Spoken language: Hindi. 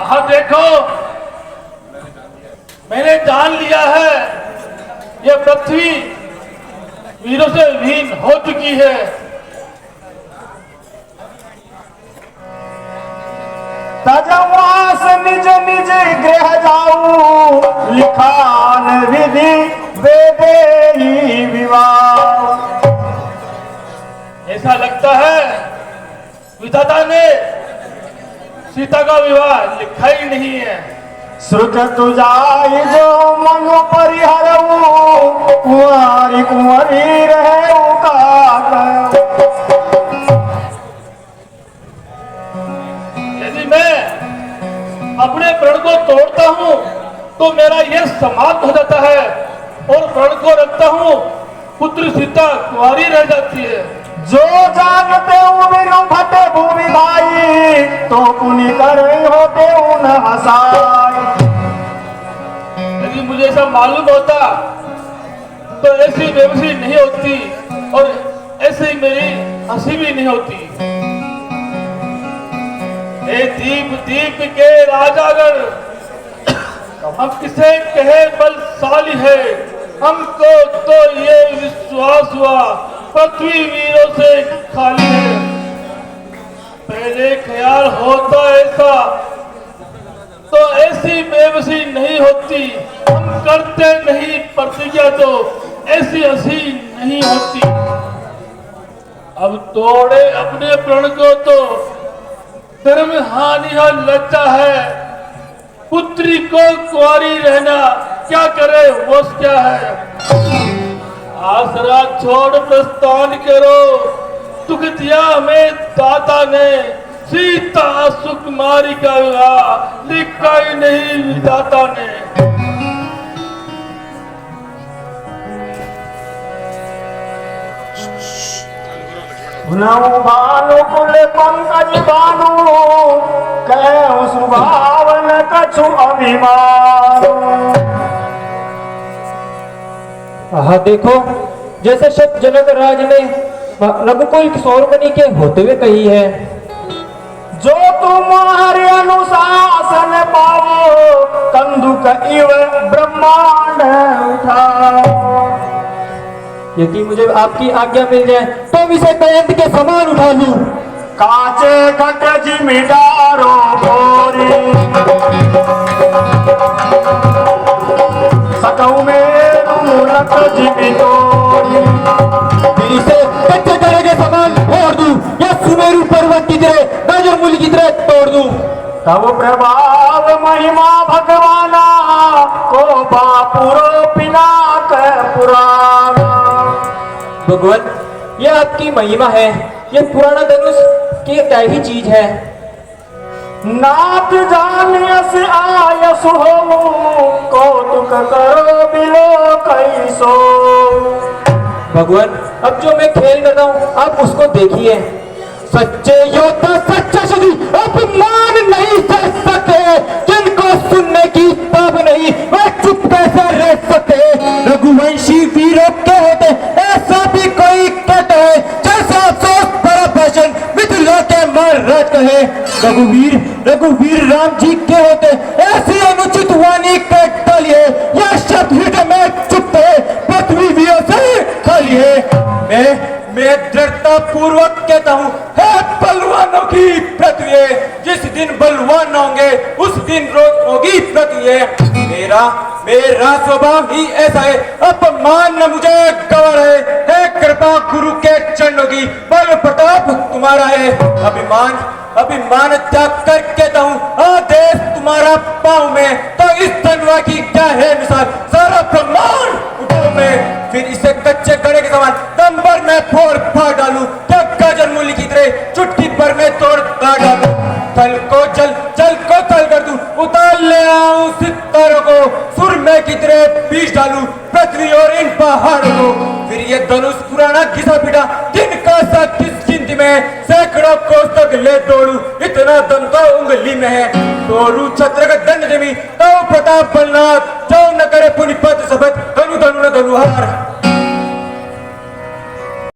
हाँ देखो, मैंने जान लिया है ये पृथ्वी वीरों से विहीन हो चुकी है। तजवास निज निज गृह जाऊ, लिखान विधि वेदेही विवाह। ऐसा लगता है विधाता ने सीता का विवाह लिखा ही नहीं है। श्रुत तुजाई जो मनु परिहरऊ, कुंवारी कुंवरी रहे का। यदि मैं अपने प्रण को तोड़ता हूँ तो मेरा यह समाप्त हो जाता है, और प्रण को रखता हूँ पुत्र सीता कुंवारी रह जाती है। जो जानते बिनु भटे भूमि भाई, तो पुनि कर होते न हसाई। यदि मुझे ऐसा मालूम होता तो ऐसी बेबसी नहीं होती और ऐसी मेरी हंसी भी नहीं होती। हे दीप दीप के राजागण, हम किसे कहे बलशाली है, हमको तो ये विश्वास हुआ पृथ्वी वीरों से खाली है। पहले ख्याल होता ऐसा तो ऐसी बेबसी नहीं होती, हम करते नहीं प्रतिज्ञा तो ऐसी हंसी नहीं होती। अब तोड़े अपने प्रण को तो धर्म हानि और लज्जा है, पुत्री को कुंवारी रहना क्या करे वो क्या है। आसरा छोड़ प्रस्थान करो, दुख दिया हमें दाता ने, सीता सुकुमारी का विवाह लिखा ही नहीं विधाता ने। भानु कुल पंकज भानु, कहूँ सुभावन कछु अभिमान। हाँ देखो, जैसे शब्द जनक राज ने रघुकुल सौरमणि के होते हुए कही है, जो तुम्हारे अनुशासन पावो, कंदुक इव ब्रह्मांड उठाओ। यदि मुझे आपकी आज्ञा मिल जाए तो इसे दयंत के समान उठा लूं। काचे घट जिमिदारो भोरी, सकऊ मेरू रख जिमितोरी। इसे कच्चे गरे के समान फोड़ दूं या सुमेरु पर्वत की तरह गाजर की तरह तोड़ दूं। तब प्रभाव महिमा भगवाना, को बापुरो पिनाक पुराना। भगवान, यह आपकी महिमा है, यह पुराना धनुष की क्या ही चीज है। नाथ जानियस आयस हो, कौतुक करो बिलो कैसो। भगवान, अब जो मैं खेल कर रहा हूँ आप उसको देखिए। सच्चे योद्धा सच्चा सदी अपमान नहीं सह सके, जिनको सुनने की तब नहीं वह चुप कैसे रह सके। रघुवंशी वीरों के होते ऐसा भी कोई कहता है, जैसा अफसोस बड़ा भाषण मिथिला के महाराज कहे। रघुवीर राम जी के होते ऐसी अनुचित वाणी के डालिए, यह शब्द हृदय में चुपते पृथ्वी वीरों से खालिए। मैं दृढ़ता पूर्वक कहता हूँ, है बलवानों की पृथ्वी, जिस दिन बलवान होंगे उस दिन रोज होगी पृथ्वी। मेरा स्वभाव ही ऐसा है, अपमान न मुझे गवार है कृपा गुरु के चरणों की, बल प्रताप तुम्हारा है। अभिमान त्याग कर कहता हूँ, आदेश तुम्हारा पाँव में, तो इस तनवा की क्या है मिसाल, सारा ब्रह्मांड उठाओ में। फिर इसे कच्चे गड़े के समान दम भर में फोड़ फाड़ डालूं, क्या गाजर मूली की तरह चुटकी पर में तोड़ दाड़ डालूं। जल को तल कर दूं, उतार ले आऊं सितारों को, सुर में की तरह बीच डालूं पृथ्वी और इन पहाड़ों को। फिर ये धनुष पुराना घिसा पिटा दिन का सा किस गिनती में, सैकड़ों कोस तक ले दौड़ू, इतना दम तो उंगली में है। तोड़ू छत्र का दंड जमी, तो प्रताप बलनाथ, जो न करे पुनिपत सबक, धनु धनु न धनुहार।